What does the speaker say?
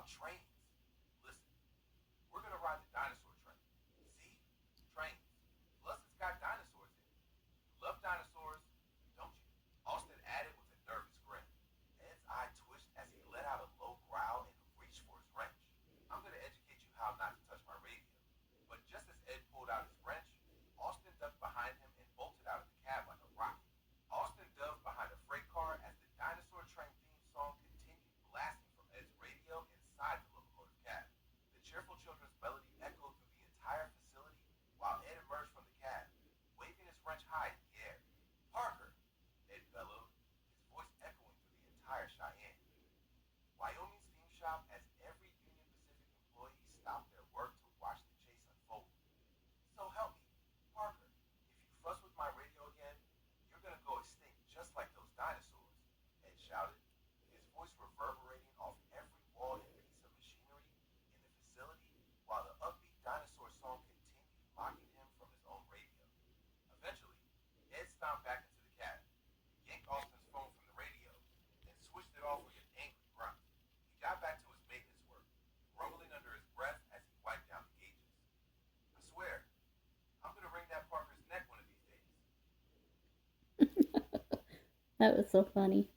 about trains. Listen, we're gonna ride the dinosaur train. See? Trains. Plus, it's got dinosaurs in it. You love dinosaurs, don't you? Austin added with a nervous grin. Ed's eye twitched as he let out a low growl and reached for his wrench. I'm gonna educate you how not to touch my radio. But just as Ed pulled out his wrench, Austin ducked behind him and bolted out of the cab like a rocket. Austin dove behind a freight car as the dinosaur train theme song continued blasting from Ed's radio inside the locomotive cab. The cheerful children's melody echoed through the entire facility while Ed emerged from the cab, waving his wrench high in the air. Parker! Ed bellowed, his voice echoing through the entire Cheyenne. Wyoming's theme shop as every Union Pacific employee stopped their work to watch the chase unfold. So help me, Parker, if you fuss with my radio again, you're gonna go extinct just like those dinosaurs, Ed shouted, his voice reverberating off every wall and piece of machinery in the facility while the upbeat dinosaur song continued mocking him from his own radio. Eventually, Ed stomped back into the cab, yanked Austin's phone from the radio, and switched it off with an angry grunt. He got back to his maintenance work, grumbling under his breath as he wiped down the gauges. I swear, I'm gonna wring that Parker's neck one of these days. That was so funny.